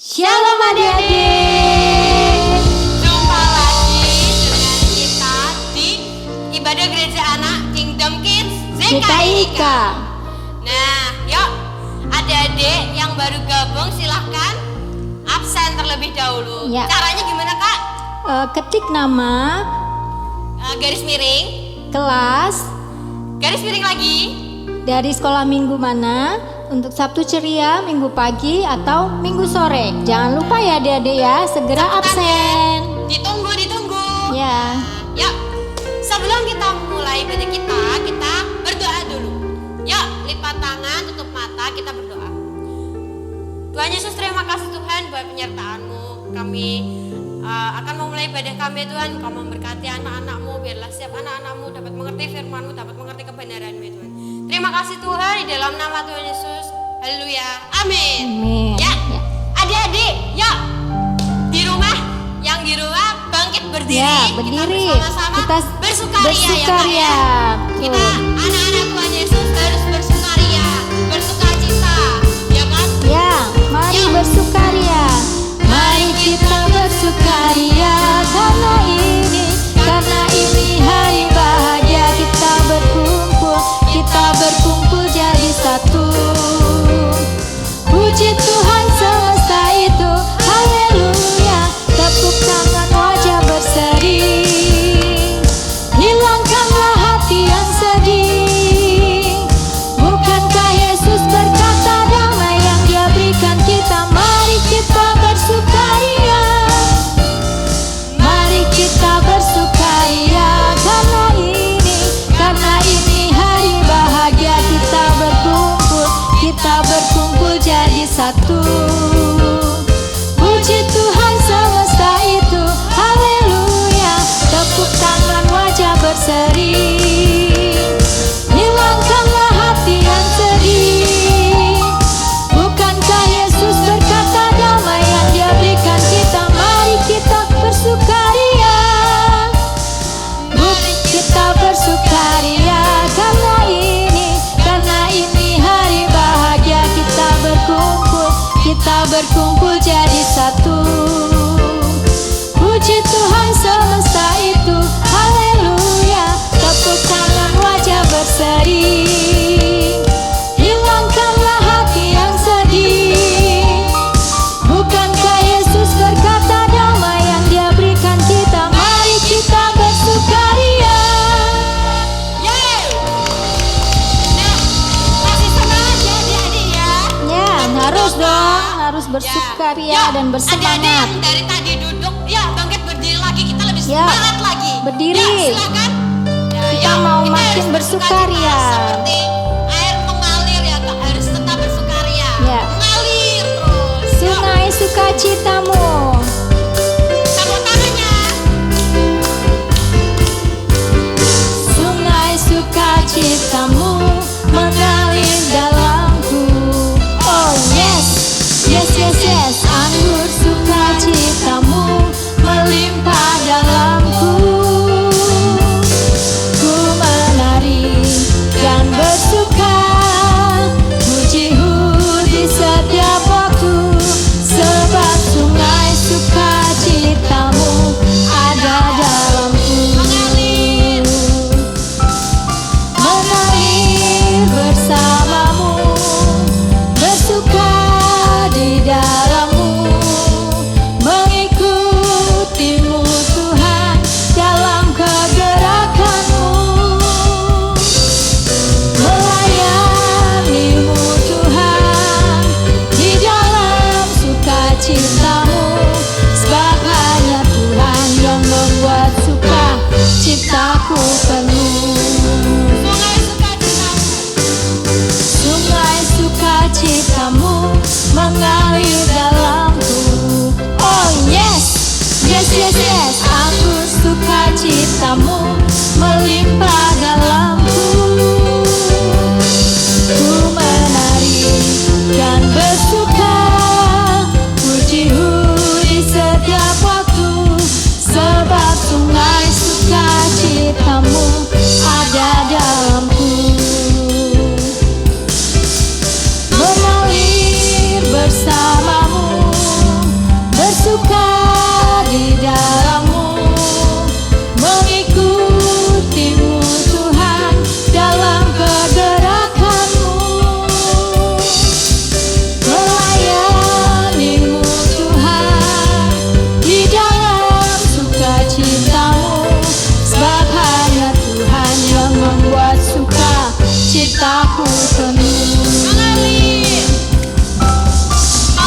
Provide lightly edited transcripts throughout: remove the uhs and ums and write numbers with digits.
Shalom adik-adik. Jumpa lagi dengan kita di ibadah gereja anak Kingdom Kids GKIK. Nah, yuk adik-adik yang baru gabung silahkan absen terlebih dahulu. Ya. Caranya gimana Kak? Ketik nama, Garis miring, kelas, garis miring lagi. dari sekolah minggu mana, untuk Sabtu ceria, Minggu pagi, atau Minggu sore. Jangan lupa ya adik-adik ya, segera absen. Ditunggu. Ya. Yuk, sebelum kita mulai ibadah kita berdoa dulu. Yuk, lipat tangan, tutup mata, kita berdoa. Tuhan Yesus, terima kasih Tuhan buat penyertaan-Mu. Kami akan memulai ibadah kami Tuhan. Kau memberkati anak-anak-Mu, biarlah setiap anak-anak-Mu dapat mengerti firman-Mu, dapat mengerti kebenaran-Mu Tuhan. Terima kasih Tuhan, di dalam nama Tuhan Yesus. Haleluya. Amin. Amin. Ya, Ya. adik-adik, yuk di rumah, yang di rumah bangkit berdiri. Ya, Kita berdiri. bersama-sama Kita bersukaria ya Kak bersukaria. ya. Kita Tuh. anak-anak Tuhan Yesus harus bersukaria, bersukacita, ya kan? Ya, mari Ya. bersukaria. Mari kita bersukaria karena ini hari bahagia. Kita berkumpul jadi satu. Puji Tuhan semesta itu, haleluya. Tepuk tangan wajah berseri. Hilangkanlah hati yang sedih. Bukankah Yesus berkata damai yang Dia berikan kita? Mari kita bersukaria. Mari kita bersukaria karena ini hari bahagia. Kita berkumpul jadi satu. Puji Tuhan semesta itu, haleluya. Tepuk tangan wajah berseri. Hilangkanlah hati yang sedih. Bukankah Yesus berkata damai yang Dia berikan kita? Mari kita bersukaria. Mari kita bersukaria karena ini hari bahagia. Kita berkumpul jadi satu. Puji Tuhan semesta itu, haleluya. Tepuk tangan wajah berseri. Hilangkanlah hati yang sedih. Bukankah Yesus berkata damai yang Dia berikan kita? Mari kita bersukaria. Yeay. Nah, masih semangat ya adik-adik ya. Ya, harus Berdoa. dong, harus bersukaria Ya. dan Adik-adik bersemangat. yang dari tadi duduk, ya bangkit berdiri lagi, kita lebih Ya, semangat lagi. berdiri. Ya, silakan. Ya, Kita yuk, mau kita makin harus bersukaria. seperti air mengalir ya Kak, harus tetap bersukaria. Ya. Mengalir terus. Yuk, Sungai sukacitamu. tepuk tangannya. Sungai sukacitamu mengalir dalamku. Oh yes, yes, yes, yes. Anggur sukacitamu melimpah dalamku. Ku menari dan bersuka, pujimu di setiap waktu. Sebab sungai sukacitamu ada dalamku. Mengalir bersamamu, bersuka di dalammu, mengikutimu Tuhan dalam kegerakanmu, melayanimu Tuhan di dalam sukacitamu. Sebab hanya Tuhan yang membuat sukacitaku penuh. Sungai sukacitamu. Sungai sukacitamu mengalir dalamku. Oh yes, yes, yes, yes. Anggur sukacitamu melimpah dalamku. Ku menari dan bersuka, pujimu di setiap waktu. Sebab sungai sukacitamu ada dalamku. Mengalir bersamamu, citaku penuh.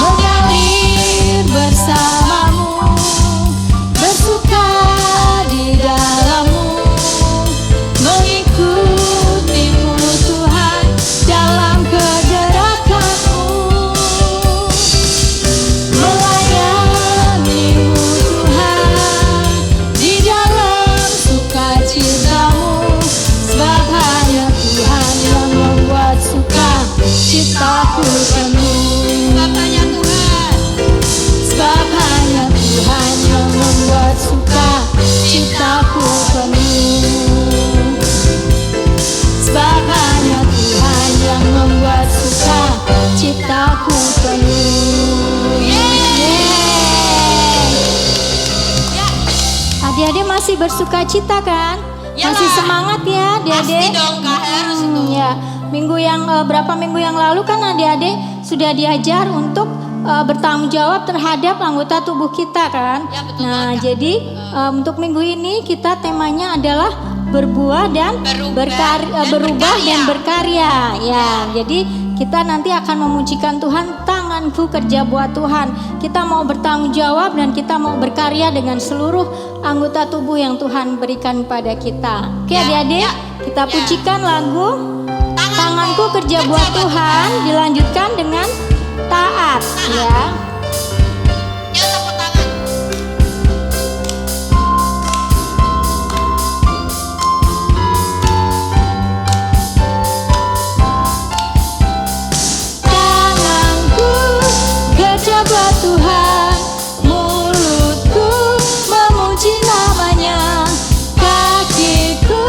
Mengalir bersamamu, bersuka di dalammu, mengikutimu Tuhan dalam kegerakanmu, melayanimu Tuhan di dalam sukacitamu, sebab hanya Tuhan yang membuat sukacitaku penuh. Sebab hanya Tuhan yang membuat sukacitaku penuh. Sebab hanya Tuhan yang membuat sukacitaku penuh. Adik-adik masih bersukacita kan? Masih semangat ya adik-adik? Pasti dong Kak, harus itu. Ya, berapa minggu yang lalu kan adik-adik sudah diajar untuk bertanggung jawab terhadap anggota tubuh kita kan? Ya, betul Nah, banget, Kak. jadi untuk minggu ini kita temanya adalah berbuah dan berubah dan berkarya. Ya, jadi kita nanti akan memujikan Tuhan, tanganku kerja buat Tuhan. Kita mau bertanggung jawab dan kita mau berkarya dengan seluruh anggota tubuh yang Tuhan berikan pada kita. Oke adik-adik, kita pujikan lagu Tanganku Kerja Buat Tuhan, dilanjutkan dengan taat. Ya. Yuk tepuk tangan. Tanganku kerja buat Tuhan, mulutku memuji namanya, kakiku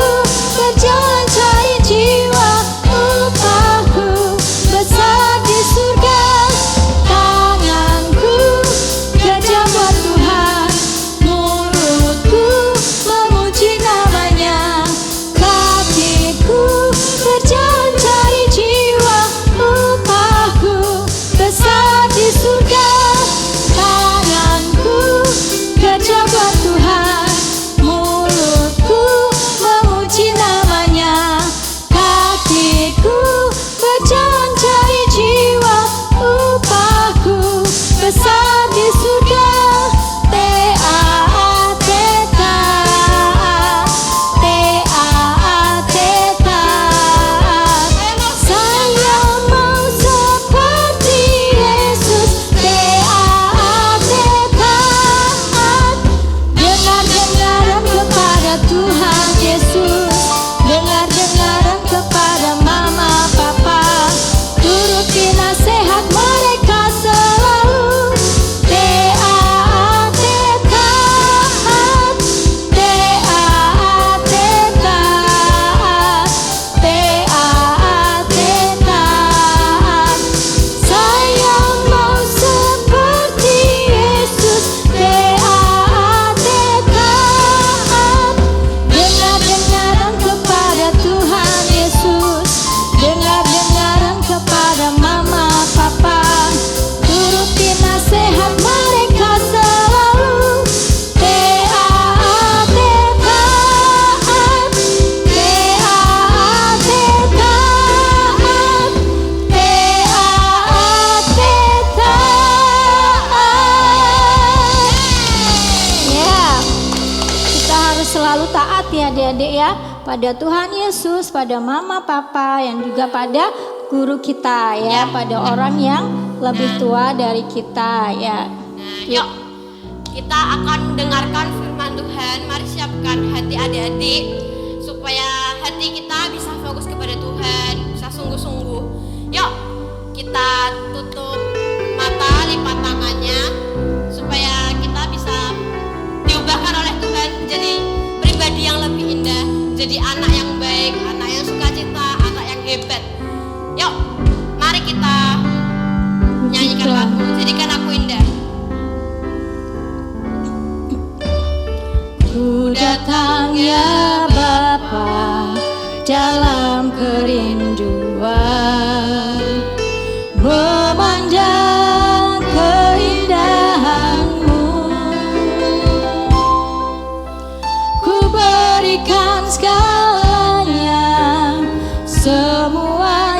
berjalan cari jiwa, upahku besar di surga. Tanganku kerja buat Tuhan, mulutku memuji namanya, kakiku berjalan cari jiwa, upahku besar di surga. Tanganku kerja buat Tuhan, mulutku memuji namanya, kakiku berjalan cari jiwa, upahku besar di surga. Saya mau seperti Yesus. Dengar-dengaran kepada Tuhan Yesus, dengar-dengaran kepada mama papa, turuti nasihat mereka selalu. Taat, taat, taat, taat. Saya mau seperti Yesus. Taat, taat. Dengar-dengaran kepada Tuhan Yesus, dengar-dengaran kepada mama papa, turuti nasihat mereka selalu. Taat, taat, taat, taat. Ya, kita harus selalu taat ya adik-adik ya, pada Tuhan Yesus, pada mama papa, yang juga pada guru kita ya, pada orang yang lebih tua dari kita ya. Nah, yuk kita akan mendengarkan firman Tuhan. Mari siapkan hati adik-adik supaya hati kita bisa fokus kepada Tuhan, bisa sungguh-sungguh. Yuk kita tutup mata, lipat tangannya supaya kita bisa diubahkan oleh Tuhan menjadi pribadi yang lebih indah, jadi anak yang baik, anak yang sukacita, anak yang hebat. Yuk mari kita nyanyikan lagu Jadikan Aku Indah. Ku datang ya Bapa dalam kerinduan, memandang keindahan-Mu. Ku berikan segalanya, semua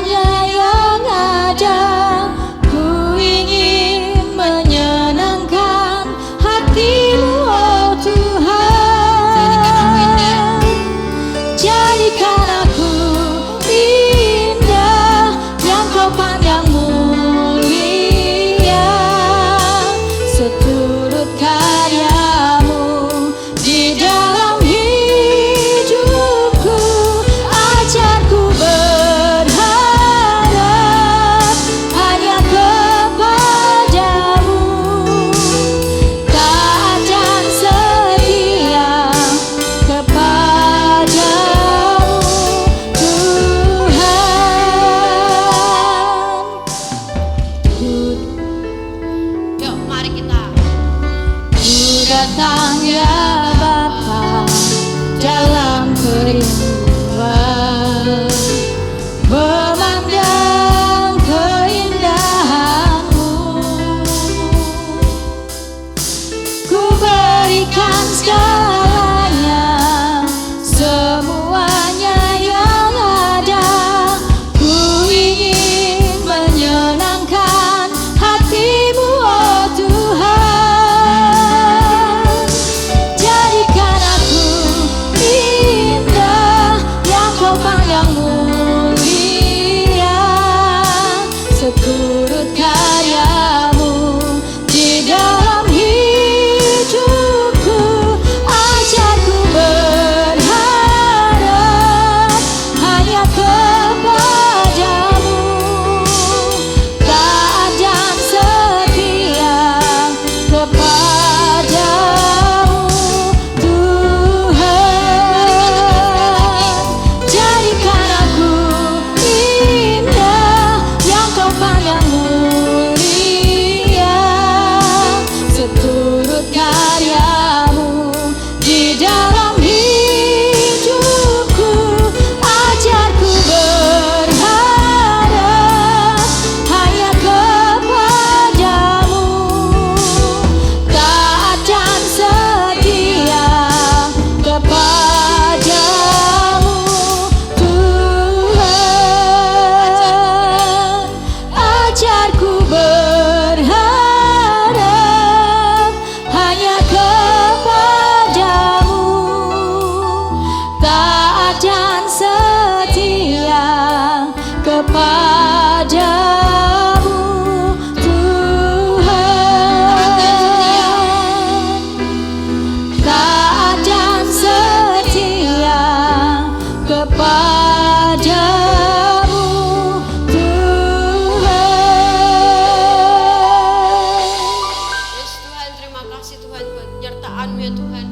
Tuhan.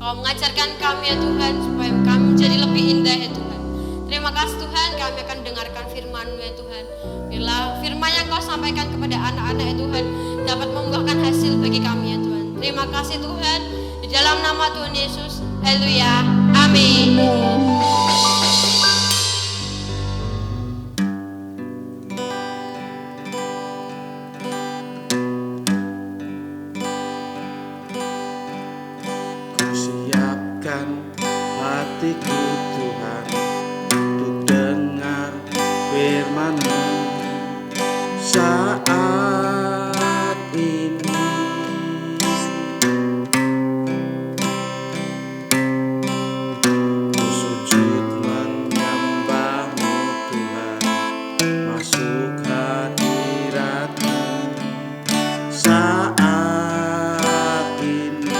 Kau mengajarkan kami ya Tuhan, supaya kami menjadi lebih indah ya Tuhan. Terima kasih Tuhan, kami akan dengarkan firman-Mu ya Tuhan. Biarlah firman yang Kau sampaikan kepada anak-anak ya Tuhan dapat membuahkan hasil bagi kami ya Tuhan. Terima kasih Tuhan, di dalam nama Tuhan Yesus. Haleluya. Amin. Siapkan hatiku Tuhan untuk dengar firman-Mu saat ini. Ku sujud menyembah-Mu Tuhan, masuk hadirat-Mu saat ini.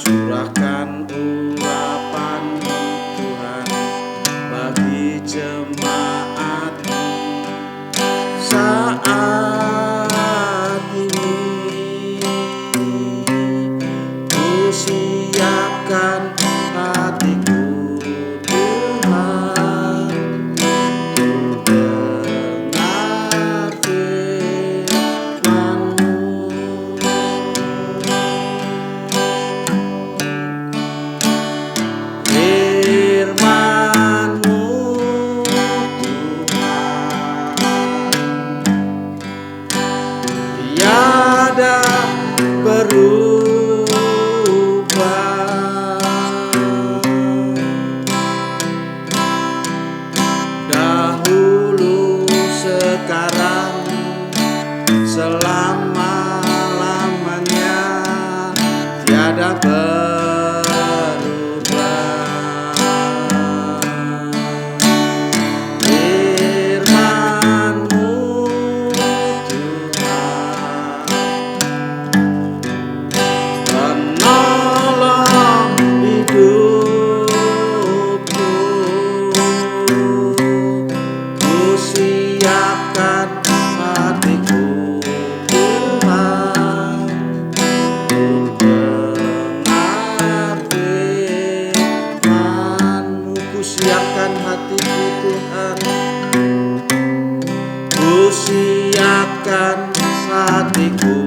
Curahkan urapan-Mu Tuhan bagi jemaat-Mu saat ini. Ku siapkan hatiku Tuhan untuk dengar firman-Mu. Firman-Mu Tuhan tiada berubah, dahulu, sekarang, selama-lamanya tiada berubah. Firman-Mu Tuhan penolong hidupku. Ku siapkan hatiku Tuhan untuk dengar firman-Mu. Ku siapkan hatiku Tuhan, ku siapkan hatiku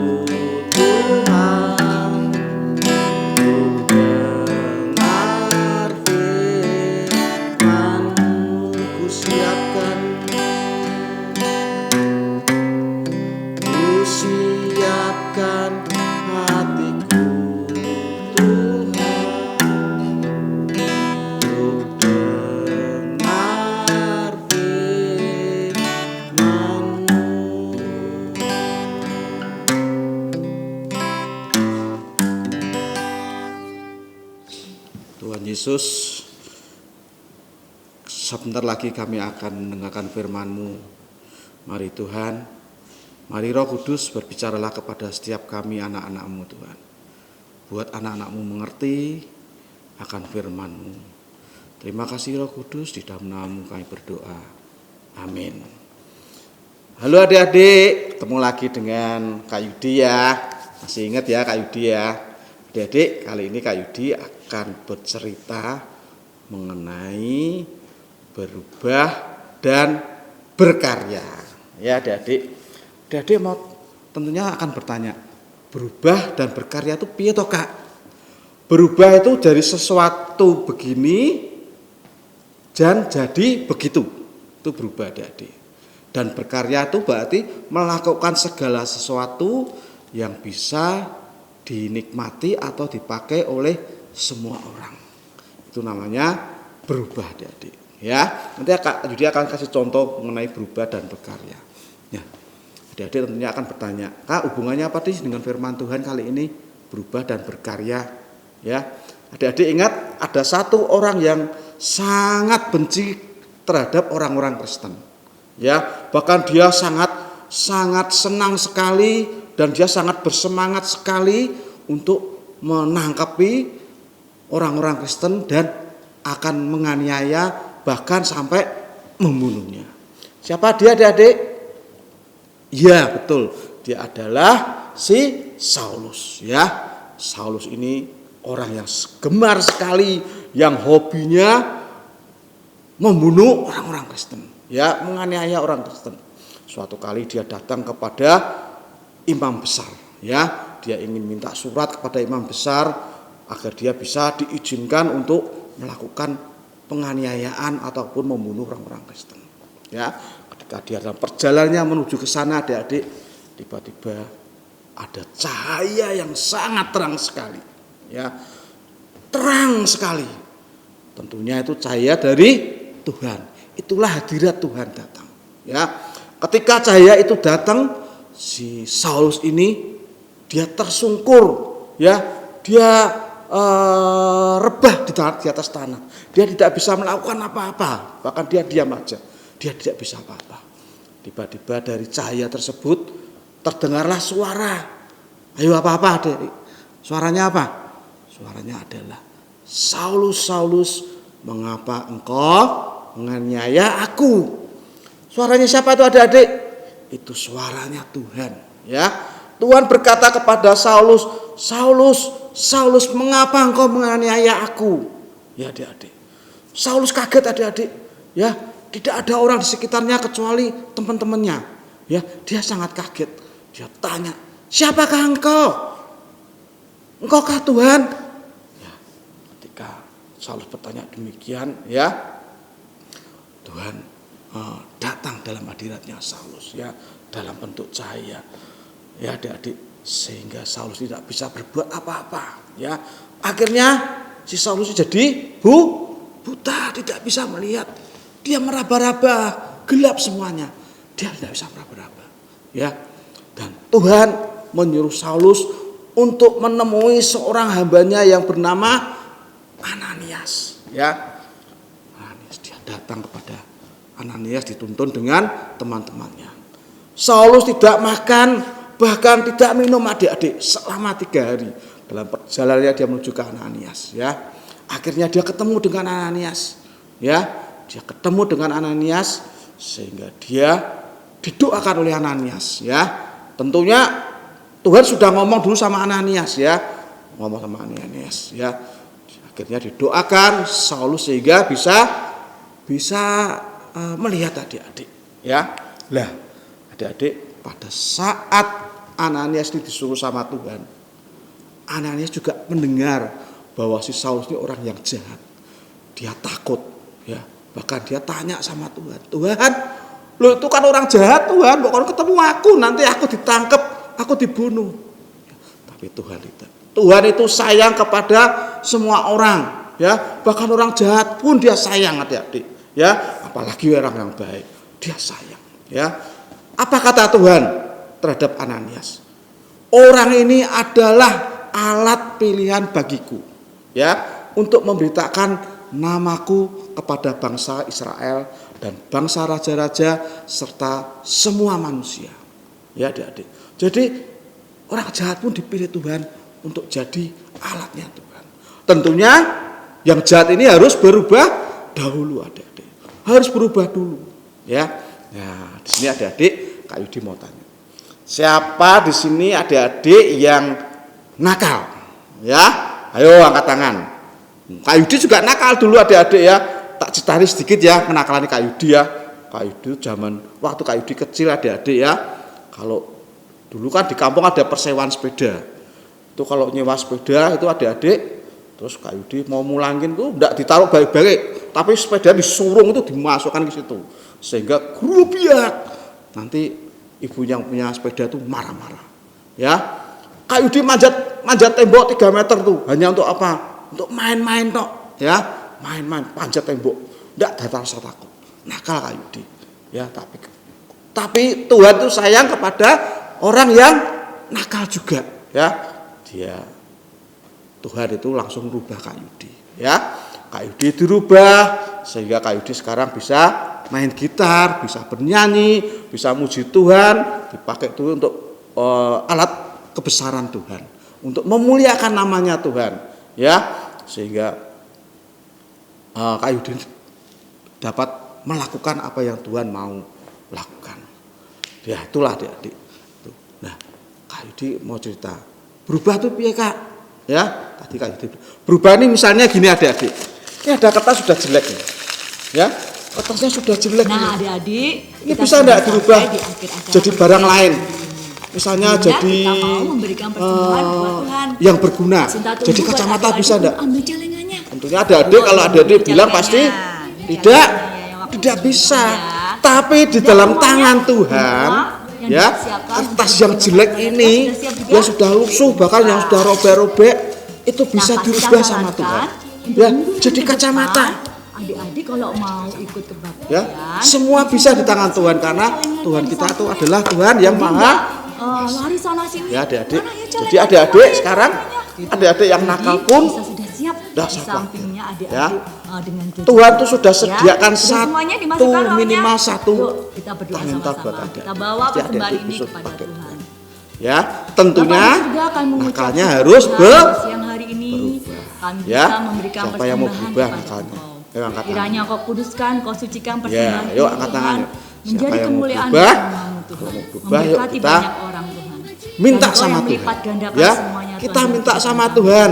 Tuhan untuk dengar firman-Mu. Ku siapkan hatiku Tuhan untuk dengar firman-Mu. Tuhan Yesus, sebentar lagi kami akan mendengarkan firman-Mu. Mari Tuhan, mari Roh Kudus berbicaralah kepada setiap kami anak-anak-Mu Tuhan. Buat anak-anak-Mu mengerti akan firman-Mu. Terima kasih Roh Kudus, di dalam nama-Mu kami berdoa. Amin. Halo adik-adik, ketemu lagi dengan Kak Yudi ya. Masih ingat ya Kak Yudi ya. Adik-adik, kali ini Kak Yudi akan bercerita mengenai berubah dan berkarya. Ya adik-adik, adik-adik mau tentunya akan bertanya, berubah dan berkarya itu piye toh Kak? Berubah itu dari sesuatu begini dan jadi begitu, itu berubah adik-adik. Dan berkarya itu berarti melakukan segala sesuatu yang bisa dinikmati atau dipakai oleh semua orang. Itu namanya berubah adik-adik. Ya, nanti Kak Yudi akan kasih contoh mengenai berubah dan berkarya. Ya, adik-adik tentunya akan bertanya, Kak hubungannya apa sih dengan firman Tuhan kali ini? Berubah dan berkarya. Ya, adik-adik ingat ada satu orang yang sangat benci terhadap orang-orang Kristen. Ya, bahkan dia sangat senang sekali dan dia sangat bersemangat sekali untuk menangkapi orang-orang Kristen dan akan menganiaya bahkan sampai membunuhnya. Siapa dia adik-adik? Iya, betul. Dia adalah si Saulus, ya. Saulus ini orang yang gemar sekali, yang hobinya membunuh orang-orang Kristen, ya, menganiaya orang Kristen. Suatu kali dia datang kepada imam besar, ya. Dia ingin minta surat kepada imam besar agar dia bisa diizinkan untuk melakukan penganiayaan ataupun membunuh orang-orang Kristen. Ya, ketika dia dalam perjalanannya menuju ke sana, adik-adik, tiba-tiba ada cahaya yang sangat terang sekali. Ya, terang sekali. Tentunya itu cahaya dari Tuhan. Itulah hadirat Tuhan datang. Ya, ketika cahaya itu datang, si Saulus ini dia tersungkur, ya, dia rebah di atas tanah. Dia tidak bisa melakukan apa-apa, bahkan dia diam aja. Dia tidak bisa apa-apa. Tiba-tiba dari cahaya tersebut terdengarlah suara. Ayo apa-apa, adik. Suaranya apa? Suaranya adalah, Saulus, Saulus, mengapa engkau menganiaya aku? Suaranya siapa itu, adik-adik? Itu suaranya Tuhan, ya. Tuhan berkata kepada Saulus, Saulus, Saulus, mengapa engkau menganiaya aku? Ya, adik-adik. Saulus kaget, adik-adik. Ya, tidak ada orang di sekitarnya kecuali teman-temannya. Ya, dia sangat kaget. Dia tanya, siapakah engkau? Engkaukah Tuhan? Ya, ketika Saulus bertanya demikian, ya, Tuhan datang dalam hadiratnya Saulus, ya, dalam bentuk cahaya. Ya, adik-adik, sehingga Saulus tidak bisa berbuat apa-apa, ya. Akhirnya si Saulus jadi buta, tidak bisa melihat. Dia meraba-raba, gelap semuanya. Dia tidak bisa meraba-raba, ya. Dan Tuhan menyuruh Saulus untuk menemui seorang hambanya yang bernama Ananias, ya. Ananias, dia datang kepada Ananias, dituntun dengan teman-temannya. Saulus tidak makan, bahkan tidak minum, adik-adik, selama 3 hari. Dalam perjalanannya dia menuju ke Ananias, ya. Akhirnya dia ketemu dengan Ananias, ya. Dia ketemu dengan Ananias sehingga dia didoakan oleh Ananias, ya. Tentunya Tuhan sudah ngomong dulu sama Ananias, ya. Ngomong sama Ananias, ya. Akhirnya didoakan Saulus sehingga bisa melihat, adik-adik, ya. Lah, adik-adik, pada saat Ananias ini disuruh sama Tuhan, Ananias juga mendengar bahwa si Saulus ini orang yang jahat. Dia takut, ya. Bahkan dia tanya sama Tuhan, Tuhan, lo itu kan orang jahat, Tuhan, kok kalau ketemu aku nanti aku ditangkap, aku dibunuh. Ya, tapi Tuhan itu sayang kepada semua orang, ya. Bahkan orang jahat pun dia sayang, adik-adik, ya. Apalagi orang yang baik, dia sayang, ya. Apa kata Tuhan terhadap Ananias? Orang ini adalah alat pilihan bagiku, ya, untuk memberitakan namaku kepada bangsa Israel dan bangsa raja-raja serta semua manusia. Ya, adik-adik. Jadi orang jahat pun dipilih Tuhan untuk jadi alatnya Tuhan. Tentunya yang jahat ini harus berubah dahulu, adik-adik. Harus berubah dulu, ya. Nah, di sini adik-adik, Kak Yudi mau tanya. Siapa di sini adik-adik yang nakal? Ya, ayo angkat tangan. Kak Yudi juga nakal dulu, adik-adik, ya. Tak ceritain sedikit ya kenakalan Kak Yudi, ya. Kak Yudi waktu Kak Yudi kecil, adik-adik, ya. Kalau dulu kan di kampung ada persewaan sepeda. Itu kalau nyewa sepeda itu adik-adik, terus Kak Yudi mau mulangin tuh enggak ditaruh baik-baik, tapi sepeda disurung itu dimasukkan ke situ. Sehingga grubiak. Nanti ibu yang punya sepeda itu marah-marah, ya. Kak Yudi manjat tembok 3 meter tuh hanya untuk apa? Untuk main-main tok, ya. Main-main panjat tembok. Enggak ada rasa takut. Nakal Kak Yudi, ya. Tapi Tuhan itu sayang kepada orang yang nakal juga, ya. Tuhan itu langsung rubah Kak Yudi, ya. Kak Yudi dirubah sehingga Kak Yudi sekarang bisa main gitar, bisa bernyanyi, bisa muji Tuhan, dipakai itu untuk alat kebesaran Tuhan, untuk memuliakan namanya Tuhan, ya. Sehingga Kak Yudi dapat melakukan apa yang Tuhan mau lakukan. Ya itulah adik-adik. Tuh. Nah, Kak Yudi mau cerita. Berubah tuh piye Kak? Ya, tadi Kak Yudi. Berubah ini misalnya gini adik-adik. Ini ada kertas sudah jelek nih. Ya, kertasnya sudah jelek. Nah, nih. adik-adik, Ini kita bisa sudah enggak dirubah sampai di akhir acara jadi barang kita. lain? Misalnya Sehingga jadi kita mau memberikan persembahan buat Tuhan. yang berguna. Cinta Tuhan Jadi buat kacamata adik-adik bisa enggak? Ambil celengannya. Tentunya adik-adik kalau adik-adik bilang pasti tidak, tidak bisa. Tapi di dalam tangan Tuhan, ya kertas yang jelek ini, yang sudah lusuh bahkan yang sudah robek-robek, itu bisa dirubah sama Tuhan. Ya, jadi kacamata. Adik-adik kalau mau ikut kebaktian, Ya, semua bisa di tangan Tuhan karena Tuhan kita itu adalah Tuhan yang maha. lari sana sini. Ya adik-adik. Mana ya Jadi celengan adik-adik celengan sekarang, celengannya? adik-adik yang Jadi, nakal pun bisa sudah siap. dah Di siap. sampingnya adik-adik Ya. dengan gadget. Tuhan tuh sudah Ya, sediakan sudah satu, semuanya dimasukkan uangnya. minimal satu Yuk, kita berdoa talenta buat sama-sama. adik. Kita bawa Jadi persembahan adik-adik ini bisa kepada pakai. Tuhan. Ya, tentunya Bapak di surga akan mengucap nakalnya syukur harus Tuhan, siang hari ini kami Ya, bisa memberikan siapa yang mau persembahan berubah kepada nakalnya? Engkau. Ayo angkat tangan. Kiranya Kau kuduskan, Kau sucikan Ya, persembahan yuk ini, angkat Tuhan, tangan yuk. Siapa menjadi yang mau kemuliaan berubah? namamu, Tuhan. Kalau mau berubah, yuk Memberkati kita banyak orang, Tuhan. minta Dan Engkau sama yang Tuhan. melipat gandakan Ya, semuanya, kita Tuhan. minta sama Tuhan.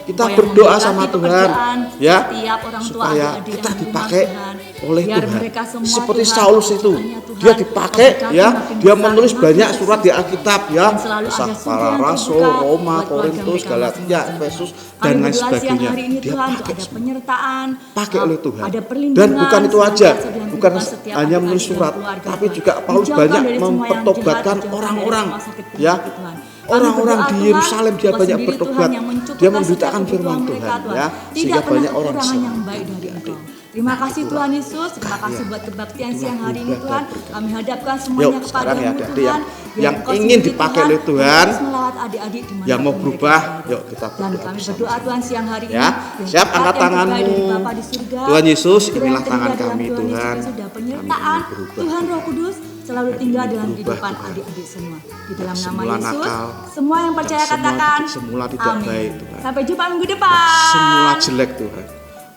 Kita Engkau yang berdoa memberkati sama Tuhan, pekerjaan ya, setiap orang tua supaya adik-adik kita yang di rumah, dipakai Tuhan. oleh Biar Tuhan. mereka semua, Seperti Tuhan, Saulus itu, pekerjaannya, Tuhan, dia dipakai, memberkati ya, makin dia besar, menulis makin banyak sukses, surat di Alkitab, ya, dan selalu ada Kisah surga para yang Rasul, terbuka Roma, buat keluarga Korintus, mereka Galatia, masing-masing. Efesus, Kami dan lain berdoa siang sebagainya. hari ini, Dia Tuhan, untuk pakai ada semua. penyertaan, Pakai oleh Tuhan. ada perlindungan, Dan bukan itu aja, senantiasa dalam bukan kehidupan setiap hanya adik-adik menulis dan surat, keluarga, tapi Tuhan. juga Paulus Dijauhkan banyak dari semua yang mempertobatkan jahat, orang-orang, dijauhkan dari semua sakit ya. penyakit, Tuhan. Orang-orang Kami di berdoa, Yerusalem dia Tuhan, banyak sendiri, bertobat, Tuhan, yang mencukupkan dia memberitakan setiap firman kebutuhan Tuhan, mereka, Tuhan. ya, Tidak sehingga pernah banyak orang kekurangan yang selamat. baik dari Adik-adik. Engkau. Terima kasih Itulah Tuhan Yesus, terima kasih karya. buat kebaktian Itulah siang hari ini berubah Tuhan. dan berdoa. Kami hadapkan Yuk semuanya sekarang ya kepadamu adik-adik Tuhan. yang Engkau ingin sendiri, dipakai oleh Tuhan, terus melawat adik-adik dimanapun yang mau mereka berubah, berada. yuk kita Dan berdoa kami bersama. berdoa Tuhan siang hari ini. Ya, yang siap, berkat angkat yang terbaik tanganmu. dari Bapa di surga, Tuhan Yesus, anugerah inilah yang terindah tangan dalam kami, Tuhan Tuhan. Yesus Kristus, dan penyertaan Kami ingin berubah, Tuhan Roh Kudus selalu Kami tinggal ingin dalam berubah, kehidupan Tuhan. adik-adik semua. Di dalam nama Semula Yesus, nakal, semua yang percaya semua katakan semula tidak amin. baik, Tuhan. Sampai jumpa minggu depan. Semula jelek Tuhan.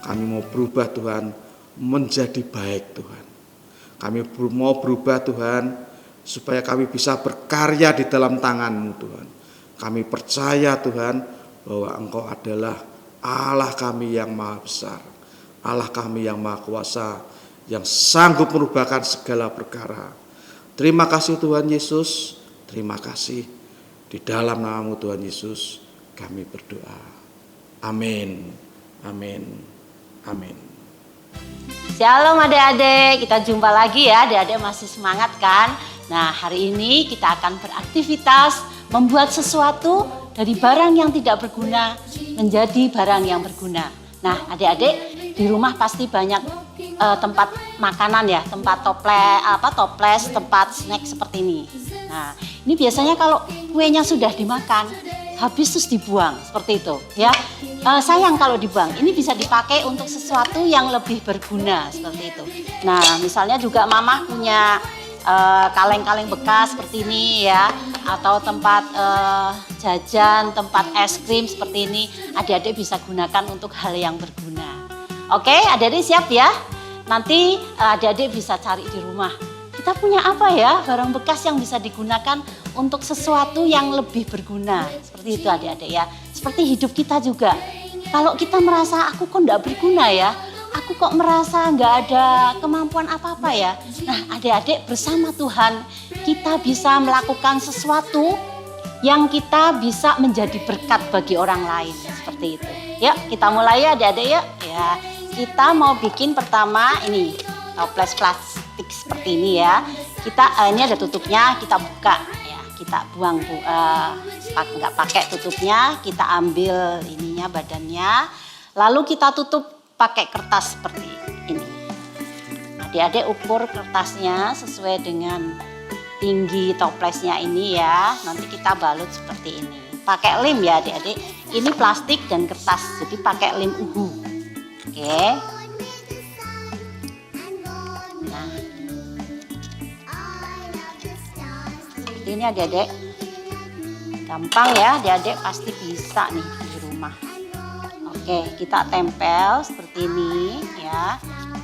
Kami mau berubah Tuhan menjadi baik Tuhan. Kami mau berubah Tuhan supaya kami bisa berkarya di dalam tangan-Mu Tuhan. Kami percaya Tuhan bahwa Engkau adalah Allah kami yang maha besar, Allah kami yang maha kuasa, yang sanggup merubahkan segala perkara. Terima kasih Tuhan Yesus, terima kasih. Di dalam nama-Mu Tuhan Yesus kami berdoa. Amin, amin, amin. Shalom adik-adik, kita jumpa lagi ya, adik-adik masih semangat kan? Nah hari ini kita akan beraktivitas membuat sesuatu dari barang yang tidak berguna menjadi barang yang berguna. Nah adik-adik di rumah pasti banyak tempat makanan ya, tempat toples, tempat snack seperti ini. Nah ini biasanya kalau kuenya sudah dimakan, habis terus dibuang seperti itu ya. Sayang kalau dibuang. Ini bisa dipakai untuk sesuatu yang lebih berguna seperti itu. Nah misalnya juga mama punya kaleng-kaleng bekas seperti ini ya, atau tempat jajan, tempat es krim seperti ini, adik-adik bisa gunakan untuk hal yang berguna. Oke, adik-adik siap ya? Nanti adik-adik bisa cari di rumah. Kita punya apa ya, barang bekas yang bisa digunakan untuk sesuatu yang lebih berguna. Seperti itu adik-adik ya. Seperti hidup kita juga. Kalau kita merasa aku kok enggak berguna ya, aku kok merasa enggak ada kemampuan apa-apa ya. Nah adik-adik bersama Tuhan kita bisa melakukan sesuatu yang kita bisa menjadi berkat bagi orang lain. Seperti itu. Yuk kita mulai ya adik-adik yuk. Ya, kita mau bikin pertama ini toples plastik seperti ini ya. Ini ada tutupnya, kita buka ya. Kita buang nggak pakai tutupnya, kita ambil ininya badannya, lalu kita tutup pakai kertas seperti ini. Adik-adik ukur kertasnya sesuai dengan tinggi toplesnya ini ya. Nanti kita balut seperti ini. Pakai lem ya adik-adik. Ini plastik dan kertas, jadi pakai lem uhu. Oke. Nah, seperti ini adik-adik. Gampang ya adik-adik, pasti bisa nih di rumah. Oke, kita tempel seperti ini ya.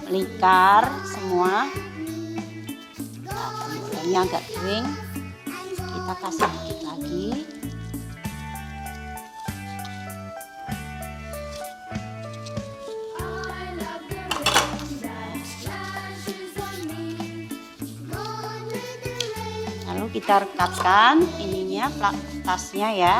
Lingkar semua. Nah, ini agak kering, kita kasih dikit lagi. Lalu kita rekatkan ininya, tasnya ya.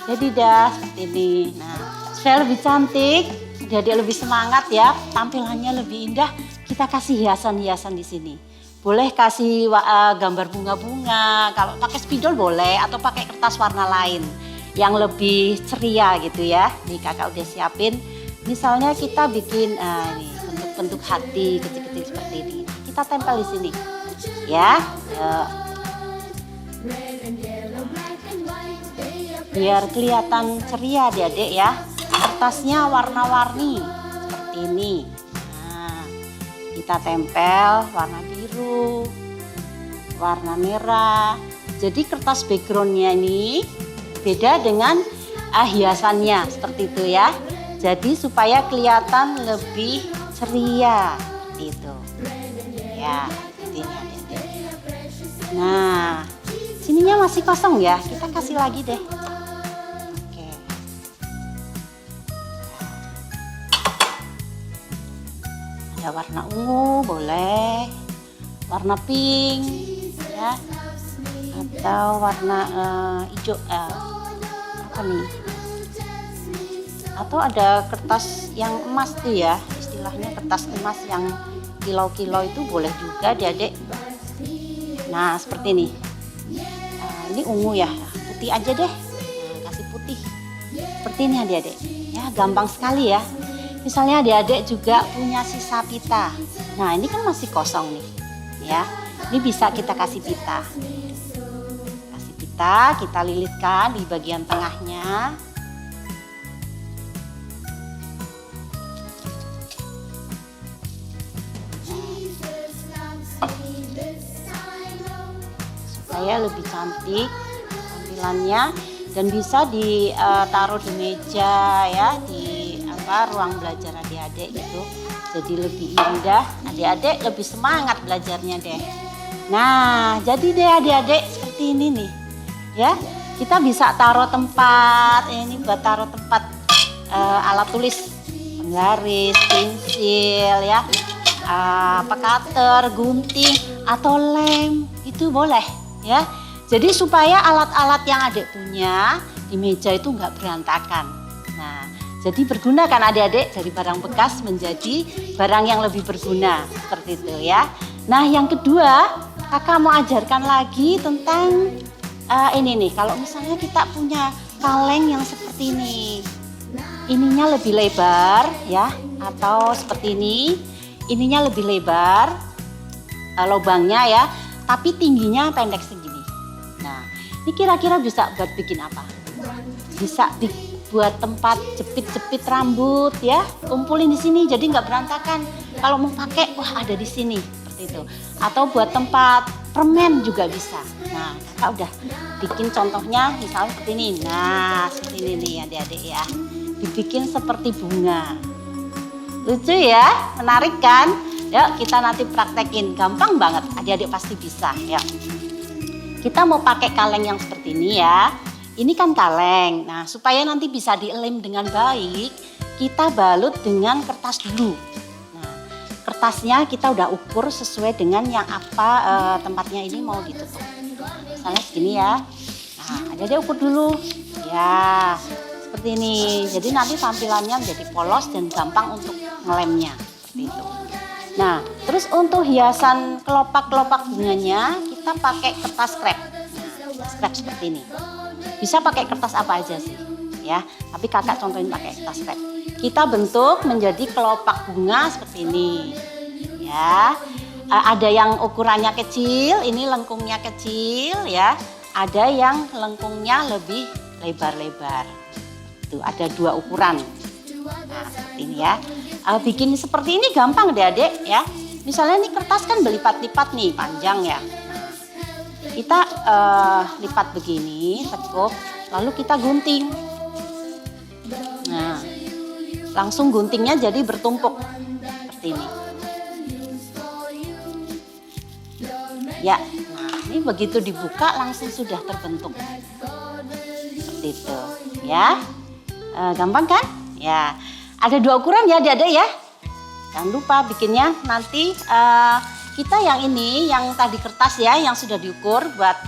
Jadi dah seperti ini. Nah, supaya lebih cantik, jadi lebih semangat ya, tampilannya lebih indah, kita kasih hiasan-hiasan di sini. Boleh kasih gambar bunga-bunga, kalau pakai spidol boleh, atau pakai kertas warna lain yang lebih ceria gitu ya. Nih kakak udah siapin. Misalnya kita bikin ini bentuk-bentuk hati kecil-kecil seperti ini. Kita tempel di sini, ya. Biar kelihatan ceria adik-adik ya. Kertasnya warna-warni seperti ini. Nah, kita tempel warna biru, warna merah. Jadi kertas backgroundnya ini beda dengan hiasannya seperti itu ya. Jadi supaya kelihatan lebih ceria seperti itu. Ya, seperti ini adik-adik. Nah, sininya masih kosong ya. Kita kasih lagi deh. Ada warna ungu boleh, warna pink ya, atau warna hijau apa nih, atau ada kertas yang emas tuh ya, istilahnya kertas emas yang kilau-kilau itu boleh juga adik-adik. Nah seperti ini. Nah, ini ungu ya, putih aja deh. Nah, kasih putih seperti ini adik-adik ya, gampang sekali ya. Misalnya adik-adik juga punya sisa pita. Nah ini kan masih kosong nih ya. Ini bisa kita kasih pita. Kasih pita, kita lilitkan di bagian tengahnya. Supaya lebih cantik tampilannya. Dan bisa ditaruh di meja ya, di ruang belajar adik-adik gitu. Jadi lebih indah, adik-adik lebih semangat belajarnya deh. Nah, jadi deh adik-adik seperti ini nih. Ya, kita bisa taruh tempat, ini buat taruh tempat alat tulis, penggaris, pensil ya. Cutter, gunting atau lem itu boleh ya. Jadi supaya alat-alat yang adik punya di meja itu nggak berantakan. Nah, jadi berguna kan adik-adik, dari barang bekas menjadi barang yang lebih berguna seperti itu ya. Nah yang kedua, kakak mau ajarkan lagi tentang ini nih. Kalau misalnya kita punya kaleng yang seperti ini, ininya lebih lebar ya, atau seperti ini, ininya lebih lebar, lubangnya ya, tapi tingginya pendek segini. Nah, ini kira-kira bisa buat bikin apa? Bisa buat tempat jepit-jepit rambut ya, kumpulin di sini jadi nggak berantakan. Kalau mau pakai, wah ada di sini seperti itu. Atau buat tempat permen juga bisa. Nah, kakak udah bikin contohnya misalnya seperti ini. Nah, seperti ini nih adik-adik ya. Dibikin seperti bunga. Lucu ya, menarik kan? Yuk kita nanti praktekin, gampang banget. Adik-adik pasti bisa ya. Kita mau pakai kaleng yang seperti ini ya. Ini kan kaleng. Nah, supaya nanti bisa dilem dengan baik, kita balut dengan kertas dulu. Nah, kertasnya kita udah ukur sesuai dengan yang apa tempatnya ini mau ditutup. Misalnya segini ya. Nah, adik-adik ukur dulu. Ya, seperti ini. Jadi nanti tampilannya menjadi polos dan gampang untuk ngelemnya. Seperti itu. Nah, terus untuk hiasan kelopak-kelopak bunganya, kita pakai kertas krep. Nah, krep seperti ini. Bisa pakai kertas apa aja sih, ya. Tapi kakak contohin pakai kertas krep. Kita bentuk menjadi kelopak bunga seperti ini, ya. Ada yang ukurannya kecil, ini lengkungnya kecil, ya. Ada yang lengkungnya lebih lebar-lebar. Tuh, ada 2 ukuran. Nah, seperti ini ya. Bikin seperti ini gampang deh adik ya. Misalnya ini kertas kan berlipat-lipat nih, panjang ya. Nah, kita lipat begini, tekuk, lalu kita gunting. Nah, langsung guntingnya jadi bertumpuk seperti ini. Ya, nah ini begitu dibuka langsung sudah terbentuk. Seperti itu, ya. Gampang kan? Ya, ada 2 ukuran ya adik-adik ya. Jangan lupa bikinnya nanti kita yang ini, yang tadi kertas ya, yang sudah diukur buat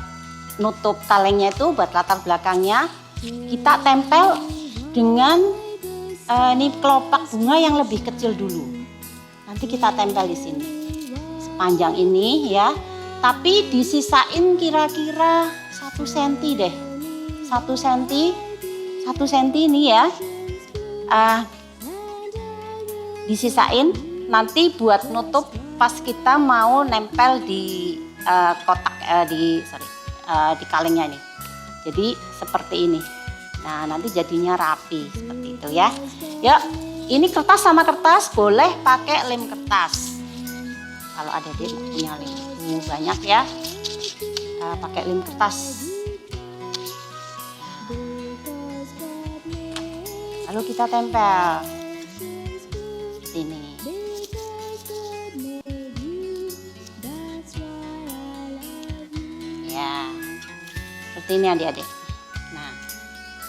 nutup kalengnya itu, buat latar belakangnya. Kita tempel dengan ini kelopak bunga yang lebih kecil dulu. Nanti kita tempel di sini. Sepanjang ini ya. Tapi disisain kira-kira 1 cm deh. 1 cm ini ya. Disisain nanti buat nutup pas kita mau nempel di kotak di kalengnya ini. Jadi seperti ini. Nah, nanti jadinya rapi seperti itu ya. Yuk, ini kertas sama kertas boleh pakai lem kertas. Kalau adik-adik punya lem banyak ya, pakai lem kertas. Lalu kita tempel seperti ini. Ya, seperti ini adik-adik. Nah,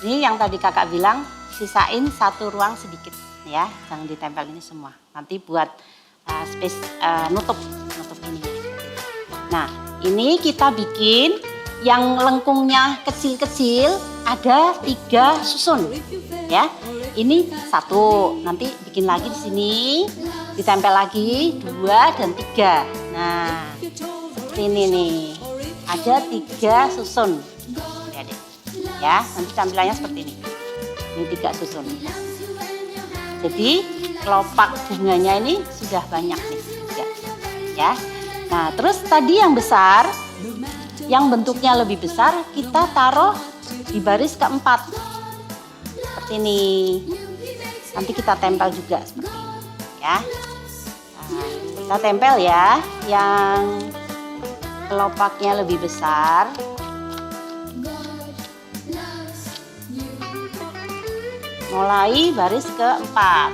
ini yang tadi kakak bilang, sisain 1 ruang sedikit ya, jangan ditempel ini semua. Nanti buat nutup ini. Nah, ini kita bikin yang lengkungnya kecil-kecil ada 3 susun ya. Ini 1, nanti bikin lagi di sini, ditempel lagi 2 dan 3. Nah, seperti ini nih, ada 3 susun. Ya, nanti tampilannya seperti ini. Ini 3 susun. Jadi kelopak bunganya ini sudah banyak nih juga, ya. Nah, terus tadi yang besar, yang bentuknya lebih besar, kita taruh di baris keempat. Seperti ini. Nanti kita tempel juga seperti ini, ya. Nah, kita tempel ya, yang kelopaknya lebih besar. Mulai baris keempat.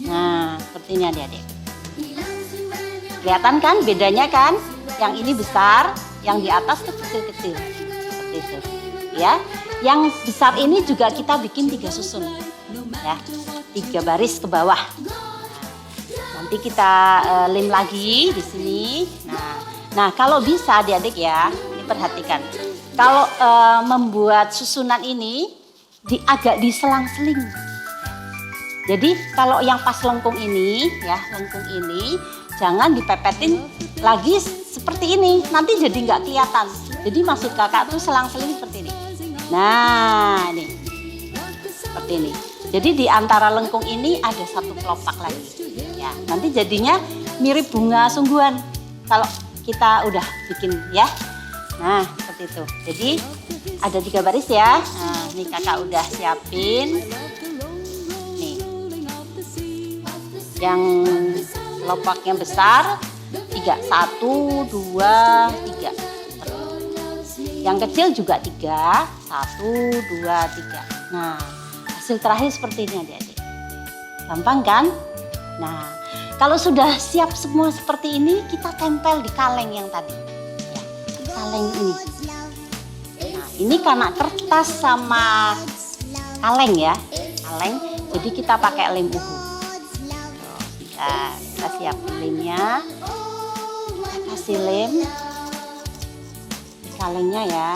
Nah, seperti ini adik-adik. Kelihatan kan bedanya kan? Yang ini besar, yang di atas tuh kecil-kecil. Seperti itu. Ya. Yang besar ini juga kita bikin 3 susun. Ya. 3 baris ke bawah. Nanti kita lem lagi di sini. Nah, kalau bisa adik-adik ya, ini perhatikan. Kalau membuat susunan ini agak diselang-seling. Jadi kalau yang pas lengkung ini ya, lengkung ini jangan dipepetin lagi seperti ini. Nanti jadi nggak kelihatan. Jadi maksud kakak tuh selang-seling seperti ini. Nah, ini seperti ini. Jadi di antara lengkung ini ada 1 kelopak lagi. Ya, nanti jadinya mirip bunga sungguhan. Kalau kita udah bikin ya. Nah, seperti itu. Jadi ada 3 baris ya. Nah, ini kakak udah siapin. Nih. Yang kelopaknya besar 3. 1, 2, 3. Yang kecil juga 3. 1, 2, 3. Nah, hasil terakhir seperti ini adik-adik. Gampang kan? Nah, kalau sudah siap semua seperti ini, kita tempel di kaleng yang tadi. Kaleng ini. Nah, ini karena kertas sama kaleng ya, kaleng. Jadi kita pakai lem uhu. Kita siapin lemnya. Kita kasih lem di kalengnya ya.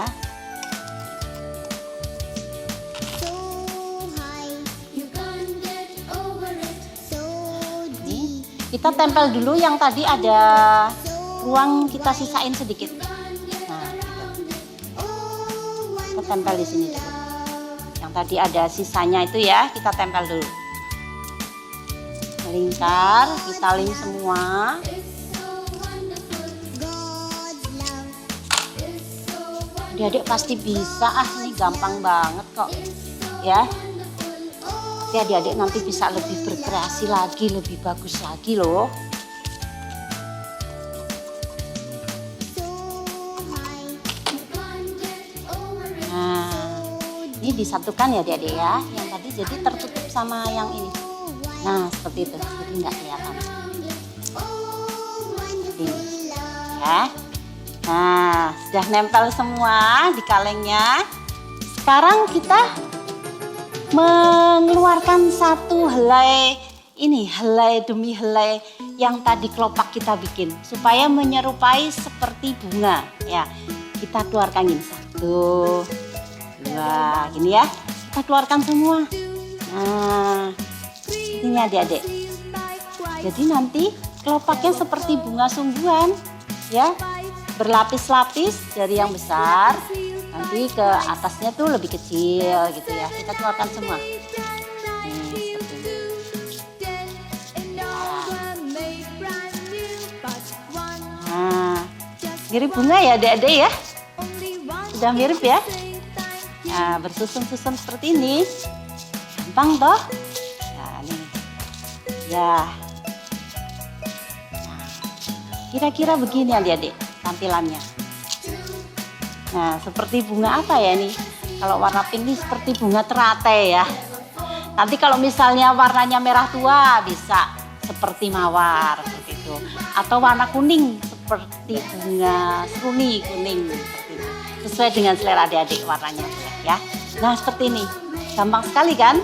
Ini kita tempel dulu yang tadi ada ruang, kita sisain sedikit. Tempel di sini dulu. Yang tadi ada sisanya itu ya, kita tempel dulu. Melingkar, kita lem semua. Adik-adik pasti bisa, ini gampang banget kok. Ya. Tapi adik-adik nanti bisa lebih berkreasi lagi, lebih bagus lagi loh. Ini disatukan ya adik-adik ya, yang tadi jadi tertutup sama yang ini. Nah, seperti itu, jadi nggak kelihatan. ya. Nah, sudah nempel semua di kalengnya. Sekarang kita mengeluarkan satu helai demi helai yang tadi kelopak kita bikin supaya menyerupai seperti bunga ya. Kita keluarkan ini 1, 2, gini ya. Kita keluarkan semua. Nah, ini adik-adik. Jadi nanti kelopaknya seperti bunga sungguhan ya. Berlapis-lapis dari yang besar nanti ke atasnya tuh lebih kecil gitu ya. Kita keluarkan semua. Nih, seperti ini. Nah, mirip bunga ya adik-adik ya. Sudah mirip ya. Nah, bersusun-susun seperti ini. Gampang toh? Ya, nih. Ya. Nah, kira-kira begini adik-adik tampilannya. Nah, seperti bunga apa ya nih? Kalau warna pink ini seperti bunga teratai ya. Nanti kalau misalnya warnanya merah tua bisa seperti mawar seperti itu. Atau warna kuning seperti bunga seruni kuning seperti itu. Sesuai dengan selera adik-adik warnanya ya. Nah, seperti ini. Gampang sekali kan?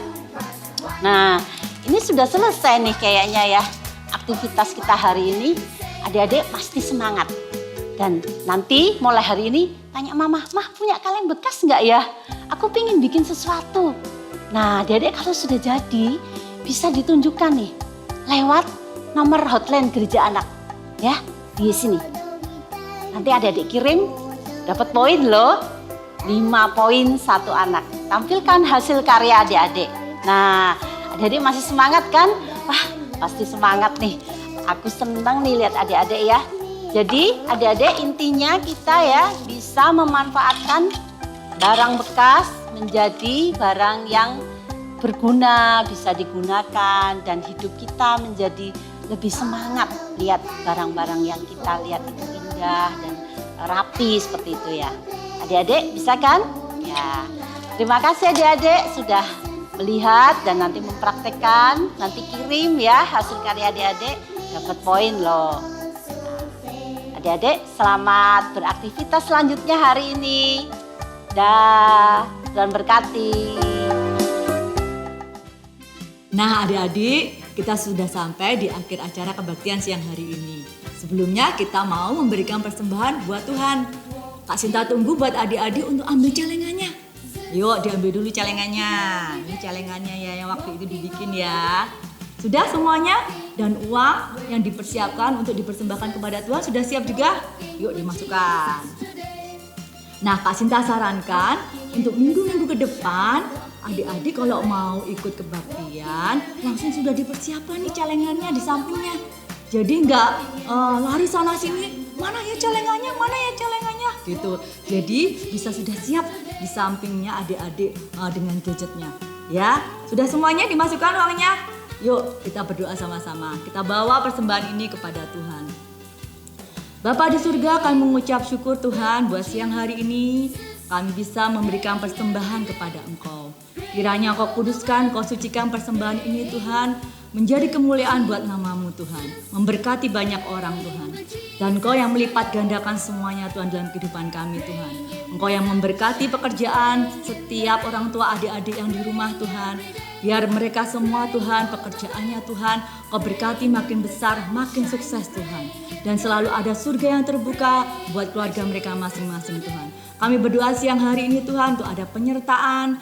Nah, ini sudah selesai nih kayaknya ya. Aktivitas kita hari ini. Adik-adik pasti semangat. Dan nanti mulai hari ini tanya mama, "Mah punya kaleng bekas nggak ya? Aku pengen bikin sesuatu." Nah, adik-adik kalau sudah jadi bisa ditunjukkan nih lewat nomor hotline gereja anak ya di sini. Nanti adik-adik kirim dapat poin loh, 5 poin 1 anak. Tampilkan hasil karya adik-adik. Nah, adik-adik masih semangat kan? Wah, pasti semangat nih. Aku senang nih lihat adik-adik ya. Jadi adik-adik intinya kita ya bisa memanfaatkan barang bekas menjadi barang yang berguna, bisa digunakan dan hidup kita menjadi lebih semangat lihat barang-barang yang kita lihat itu indah dan rapi seperti itu ya. Adik-adik bisa kan? Ya. Terima kasih adik-adik sudah melihat dan nanti mempraktekkan, nanti kirim ya hasil karya adik-adik dapat poin loh. Adik-adik selamat beraktivitas selanjutnya hari ini. Dah, Tuhan berkati. Nah adik-adik, kita sudah sampai di akhir acara kebaktian siang hari ini. Sebelumnya kita mau memberikan persembahan buat Tuhan. Kak Sinta tunggu buat adik-adik untuk ambil celengannya. Yuk diambil dulu celengannya. Ini celengannya ya yang waktu itu dibikin ya. Sudah semuanya? Dan uang yang dipersiapkan untuk dipersembahkan kepada Tuhan sudah siap juga? Yuk dimasukkan. Nah Kak Sinta sarankan untuk minggu-minggu ke depan adik-adik kalau mau ikut kebaktian langsung sudah dipersiapkan nih celengannya di sampingnya. Jadi nggak lari sana sini, mana ya celengannya gitu. Jadi bisa sudah siap di sampingnya adik-adik dengan gadgetnya. Ya, sudah semuanya dimasukkan uangnya? Yuk kita berdoa sama-sama. Kita bawa persembahan ini kepada Tuhan. Bapa di surga, kami mengucap syukur Tuhan buat siang hari ini kami bisa memberikan persembahan kepada Engkau. Kiranya Engkau kuduskan, Engkau sucikan persembahan ini Tuhan menjadi kemuliaan buat nama-Mu Tuhan. Memberkati banyak orang Tuhan. Dan Engkau yang melipat gandakan semuanya Tuhan dalam kehidupan kami Tuhan. Engkau yang memberkati pekerjaan setiap orang tua adik-adik yang di rumah Tuhan. Biar mereka semua Tuhan, pekerjaannya Tuhan, Kau berkati makin besar, makin sukses Tuhan. Dan selalu ada surga yang terbuka buat keluarga mereka masing-masing Tuhan. Kami berdoa siang hari ini Tuhan untuk ada penyertaan,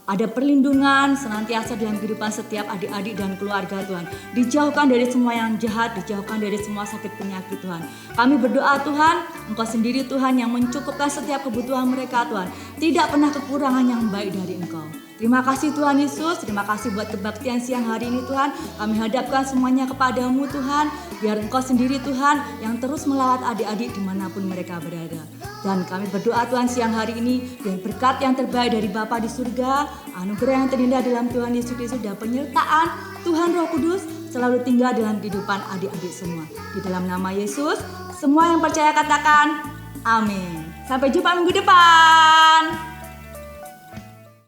ada perlindungan senantiasa dalam kehidupan setiap adik-adik dan keluarga Tuhan. Dijauhkan dari semua yang jahat, dijauhkan dari semua sakit penyakit Tuhan. Kami berdoa Tuhan, Engkau sendiri Tuhan yang mencukupkan setiap kebutuhan mereka Tuhan. Tidak pernah kekurangan yang baik dari Engkau. Terima kasih Tuhan Yesus, terima kasih buat kebaktian siang hari ini Tuhan. Kami hadapkan semuanya kepadamu Tuhan. Biar Engkau sendiri Tuhan yang terus melawat adik-adik dimanapun mereka berada. Dan kami berdoa Tuhan siang hari ini dengan berkat yang terbaik dari Bapa di surga, anugerah yang terindah dalam Tuhan Yesus Kristus dan penyertaan Tuhan Roh Kudus selalu tinggal dalam kehidupan adik-adik semua. Di dalam nama Yesus, semua yang percaya katakan amin. Sampai jumpa minggu depan.